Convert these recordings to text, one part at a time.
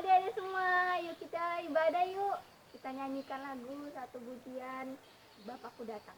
adik-adik semua, yuk kita ibadah yuk. Kita nyanyikan lagu satu pujian Bapakku Datang.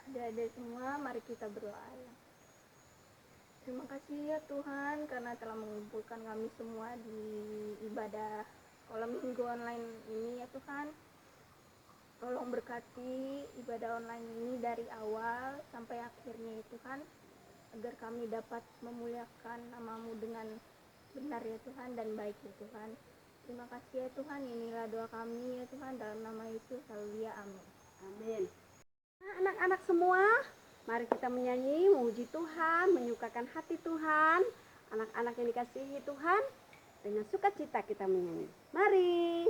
Adik-adik semua, mari kita berdoa. Terima kasih ya Tuhan karena telah mengumpulkan kami semua di ibadah kolam minggu online ini ya Tuhan. Tolong berkati ibadah online ini dari awal sampai akhirnya ya Tuhan, agar kami dapat memuliakan nama-Mu dengan benar ya Tuhan dan baik ya Tuhan. Terima kasih ya Tuhan, inilah doa kami ya Tuhan, dalam nama Yesus haleluya, amin. Amin. Anak-anak semua, mari kita menyanyi, memuji Tuhan, menyukakan hati Tuhan. Anak-anak yang dikasihi Tuhan, dengan sukacita kita menyanyi. Mari.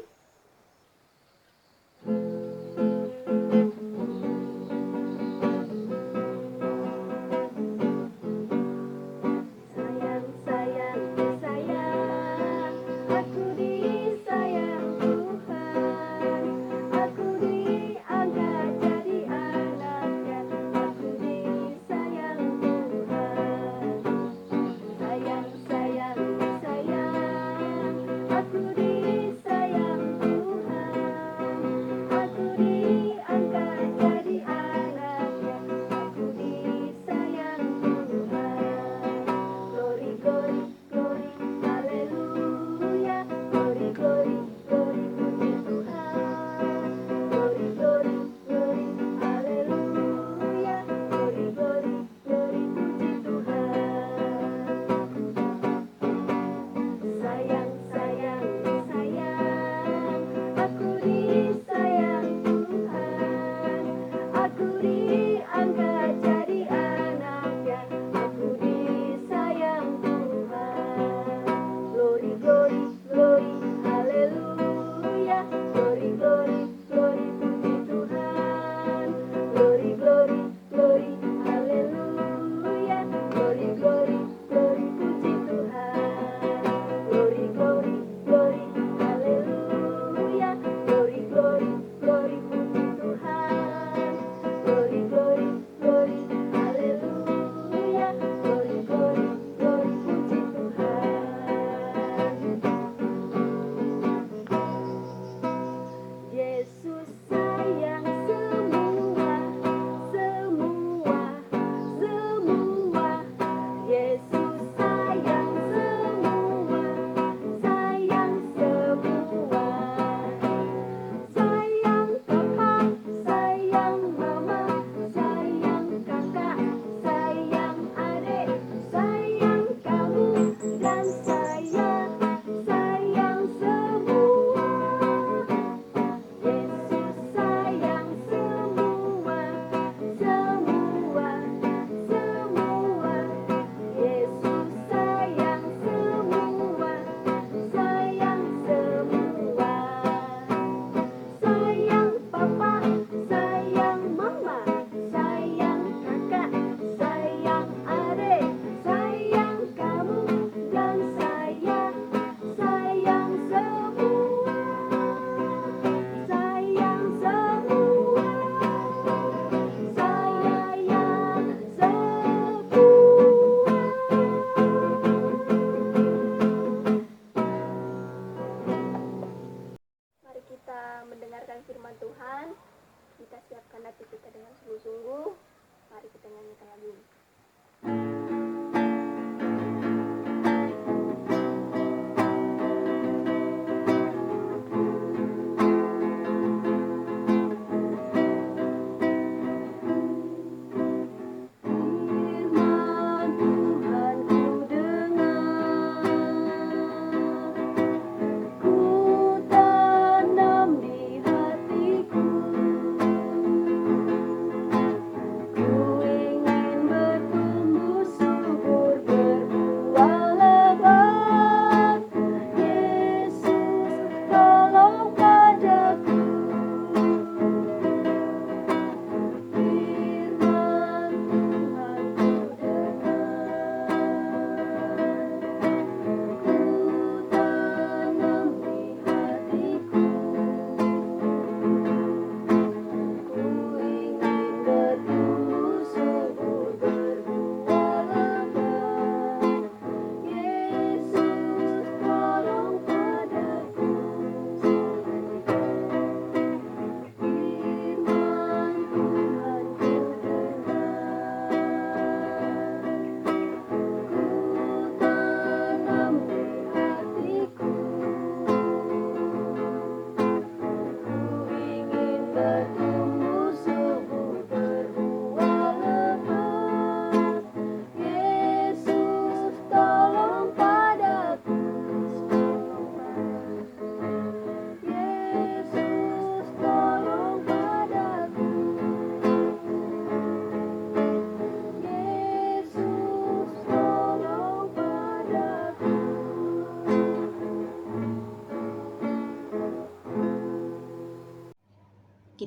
Sayang,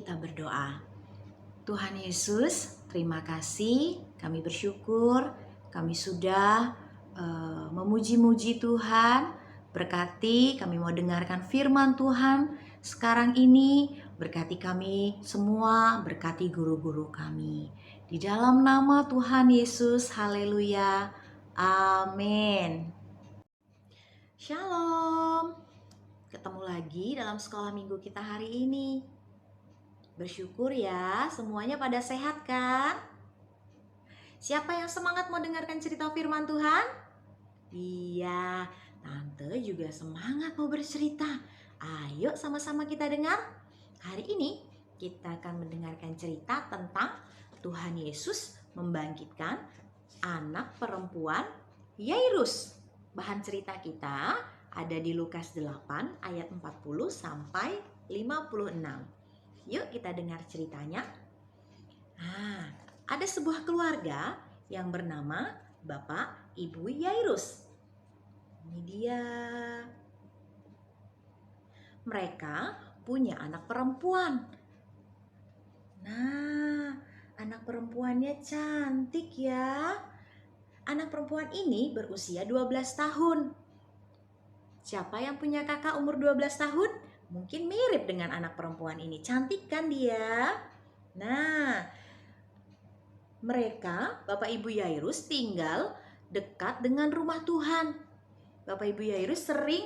kita berdoa. Tuhan Yesus, terima kasih, kami bersyukur, kami sudah memuji-muji Tuhan. Berkati kami mau dengarkan firman Tuhan sekarang ini, berkati kami semua, berkati guru-guru kami. Di dalam nama Tuhan Yesus, haleluya, amin. Shalom, ketemu lagi dalam sekolah minggu kita hari ini. Bersyukur ya, semuanya pada sehat kan? Siapa yang semangat mau dengarkan cerita firman Tuhan? Iya, Tante juga semangat mau bercerita. Ayo sama-sama kita dengar. Hari ini kita akan mendengarkan cerita tentang Tuhan Yesus membangkitkan anak perempuan Yairus. Bahan cerita kita ada di Lukas 8 ayat 40 sampai 56. Yuk kita dengar ceritanya. Ada sebuah keluarga yang bernama Bapak Ibu Yairus. Ini dia. Mereka punya anak perempuan. Nah, anak perempuannya cantik ya. Anak perempuan ini berusia 12 tahun. Siapa yang punya kakak umur 12 tahun? Mungkin mirip dengan anak perempuan ini. Cantik kan dia? Nah, mereka, Bapak Ibu Yairus, tinggal dekat dengan rumah Tuhan. Bapak Ibu Yairus sering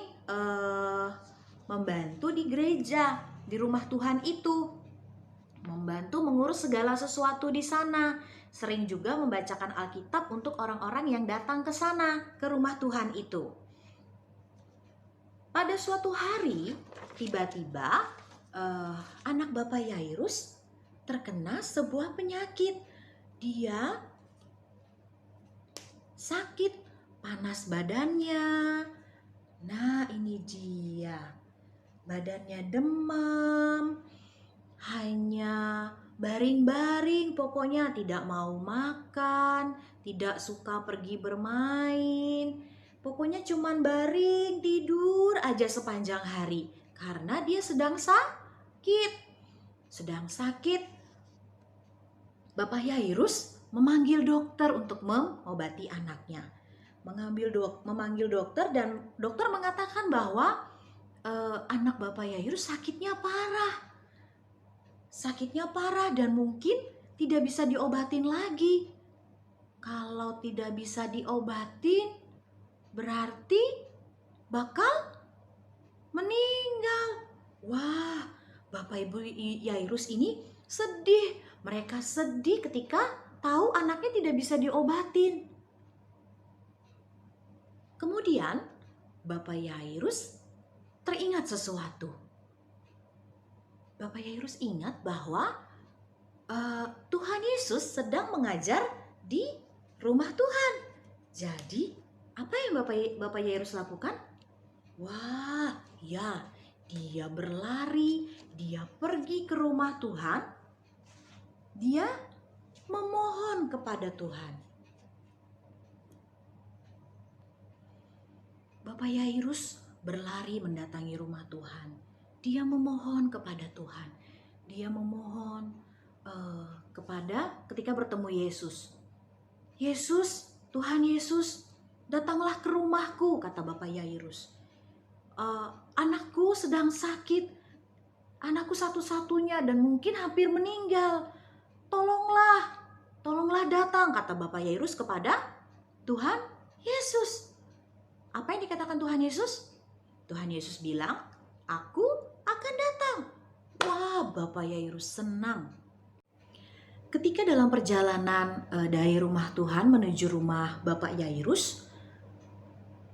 membantu di gereja, di rumah Tuhan itu. Membantu mengurus segala sesuatu di sana. Sering juga membacakan Alkitab untuk orang-orang yang datang ke sana, ke rumah Tuhan itu. Pada suatu hari, tiba-tiba anak Bapak Yairus terkena sebuah penyakit. Dia sakit, panas badannya. Nah, ini dia. Badannya demam, hanya baring-baring, pokoknya tidak mau makan, tidak suka pergi bermain. Pokoknya cuman baring, tidur aja sepanjang hari. Karena dia sedang sakit. Bapak Yairus memanggil dokter untuk mengobati anaknya. Memanggil dokter dan dokter mengatakan bahwa anak Bapak Yairus sakitnya parah dan mungkin tidak bisa diobatin lagi. Kalau tidak bisa diobatin, berarti bakal meninggal. Wah, Bapak Ibu Yairus ini sedih. Mereka sedih ketika tahu anaknya tidak bisa diobatin. Kemudian Bapak Yairus teringat sesuatu. Bapak Yairus ingat bahwa Tuhan Yesus sedang mengajar di rumah Tuhan. Jadi apa yang Bapak Yairus lakukan? Wah, ya, dia berlari, dia pergi ke rumah Tuhan. Dia memohon kepada Tuhan. Bapak Yairus berlari mendatangi rumah Tuhan. Dia memohon kepada Tuhan. Dia memohon ketika bertemu Yesus. Yesus, Tuhan Yesus, datanglah ke rumahku, kata Bapak Yairus. Anakku sedang sakit. Anakku satu-satunya dan mungkin hampir meninggal. Tolonglah datang, kata Bapak Yairus kepada Tuhan Yesus. Apa yang dikatakan Tuhan Yesus? Tuhan Yesus bilang, aku akan datang. Wah, Bapak Yairus senang. Ketika dalam perjalanan dari rumah Tuhan menuju rumah Bapak Yairus,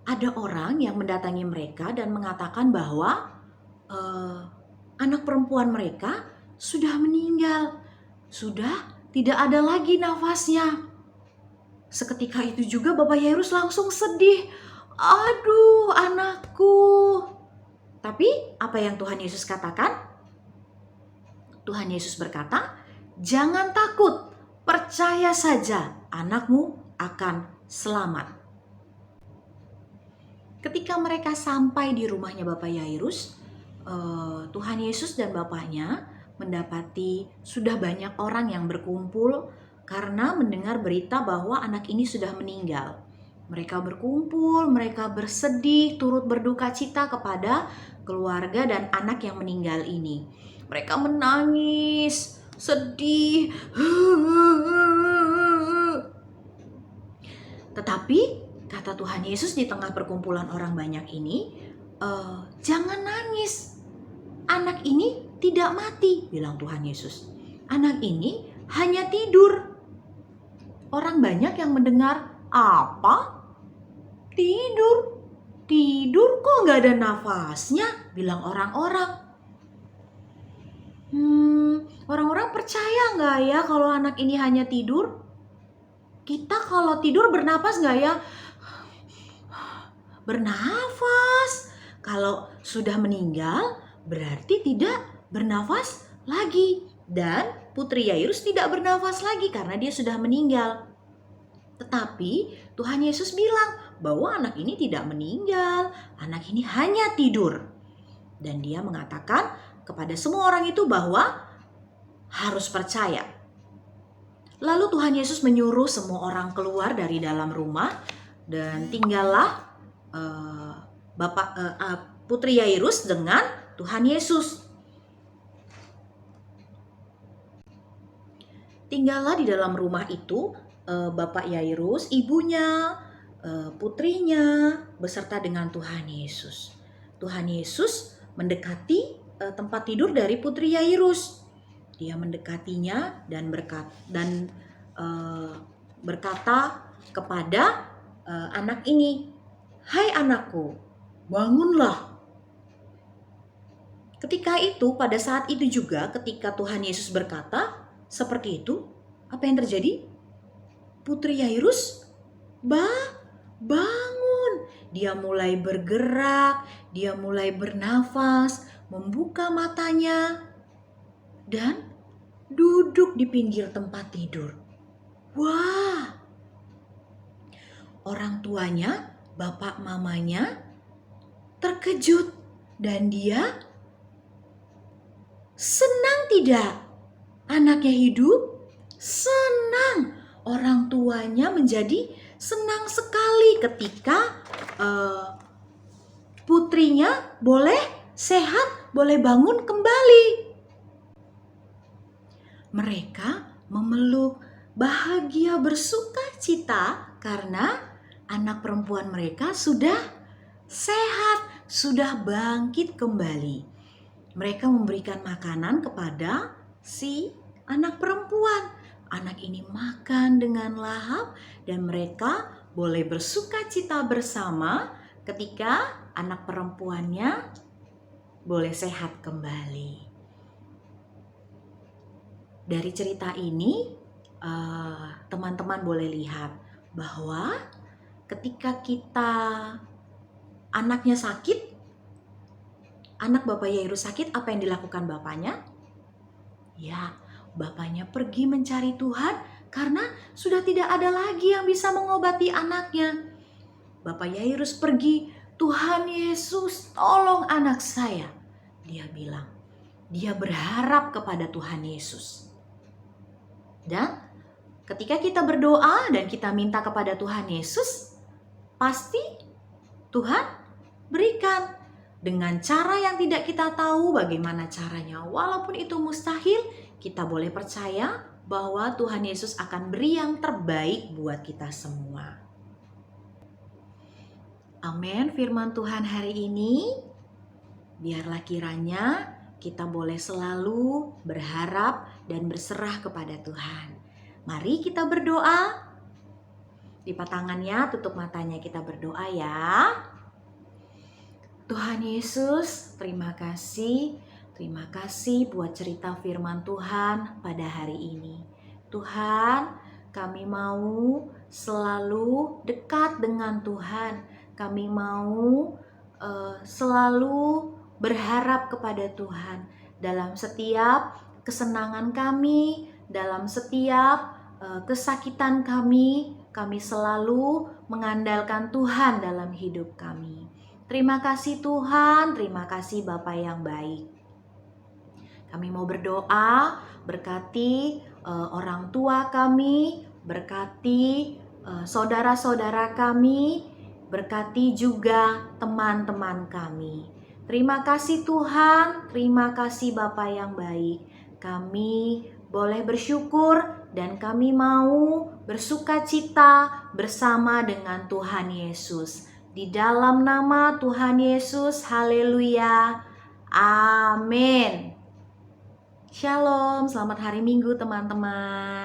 ada orang yang mendatangi mereka dan mengatakan bahwa anak perempuan mereka sudah meninggal, sudah tidak ada lagi nafasnya. Seketika itu juga Bapak Yairus langsung sedih. Aduh, anakku. Tapi apa yang Tuhan Yesus katakan? Tuhan Yesus berkata, jangan takut, percaya saja, anakmu akan selamat. Ketika mereka sampai di rumahnya Bapak Yairus, Tuhan Yesus dan Bapaknya mendapati sudah banyak orang yang berkumpul karena mendengar berita bahwa anak ini sudah meninggal. Mereka berkumpul, mereka bersedih, turut berduka cita kepada keluarga dan anak yang meninggal ini. Mereka menangis, sedih. Tetapi kata Tuhan Yesus di tengah perkumpulan orang banyak ini, jangan nangis. Anak ini tidak mati, bilang Tuhan Yesus. Anak ini hanya tidur. Orang banyak yang mendengar, apa? Tidur? Tidur kok nggak ada nafasnya, bilang orang-orang. Orang-orang percaya nggak ya kalau anak ini hanya tidur? Kita kalau tidur bernapas nggak ya? Bernafas. Kalau sudah meninggal berarti tidak bernafas lagi. Dan putri Yairus tidak bernafas lagi karena dia sudah meninggal. Tetapi Tuhan Yesus bilang bahwa anak ini tidak meninggal. Anak ini hanya tidur. Dan dia mengatakan kepada semua orang itu bahwa harus percaya. Lalu Tuhan Yesus menyuruh semua orang keluar dari dalam rumah. Dan tinggallah putri Yairus dengan Tuhan Yesus. Tinggallah di dalam rumah itu Bapak Yairus, ibunya, putrinya, beserta dengan Tuhan Yesus. Tuhan Yesus mendekati tempat tidur dari putri Yairus. Dia mendekatinya dan berkata kepada anak ini, "Hai anakku, bangunlah." Ketika itu, pada saat itu juga ketika Tuhan Yesus berkata seperti itu, apa yang terjadi? Putri Yairus bangun. Dia mulai bergerak, dia mulai bernafas, membuka matanya, dan duduk di pinggir tempat tidur. Wah! Orang tuanya, bapak mamanya terkejut dan dia senang tidak? Anaknya hidup? Senang. Orang tuanya menjadi senang sekali ketika putrinya boleh sehat, boleh bangun kembali. Mereka memeluk, bahagia, bersuka cita karena anak perempuan mereka sudah sehat, sudah bangkit kembali. Mereka memberikan makanan kepada si anak perempuan. Anak ini makan dengan lahap dan mereka boleh bersuka cita bersama ketika anak perempuannya boleh sehat kembali. Dari cerita ini teman-teman boleh lihat bahwa ketika anaknya sakit, anak Bapak Yairus sakit, apa yang dilakukan bapaknya? Ya, bapaknya pergi mencari Tuhan karena sudah tidak ada lagi yang bisa mengobati anaknya. Bapak Yairus pergi, "Tuhan Yesus, tolong anak saya." Dia bilang, dia berharap kepada Tuhan Yesus. Dan ketika kita berdoa dan kita minta kepada Tuhan Yesus, pasti Tuhan berikan. Dengan cara yang tidak kita tahu bagaimana caranya, walaupun itu mustahil, kita boleh percaya bahwa Tuhan Yesus akan beri yang terbaik buat kita semua. Amin. Firman Tuhan hari ini, biarlah kiranya kita boleh selalu berharap dan berserah kepada Tuhan. Mari kita berdoa. Lipat tangannya, tutup matanya, kita berdoa ya. Tuhan Yesus, terima kasih buat cerita firman Tuhan pada hari ini. Tuhan, kami mau selalu dekat dengan Tuhan. Kami mau selalu berharap kepada Tuhan dalam setiap kesenangan kami, dalam setiap kesakitan kami selalu mengandalkan Tuhan dalam hidup kami. Terima kasih Tuhan, terima kasih Bapa yang baik. Kami mau berdoa, berkati orang tua kami, berkati saudara-saudara kami, berkati juga teman-teman kami. Terima kasih Tuhan, terima kasih Bapa yang baik. Kami boleh bersyukur dan kami mau bersukacita bersama dengan Tuhan Yesus. Di dalam nama Tuhan Yesus, haleluya, amin. Shalom, selamat hari Minggu teman-teman.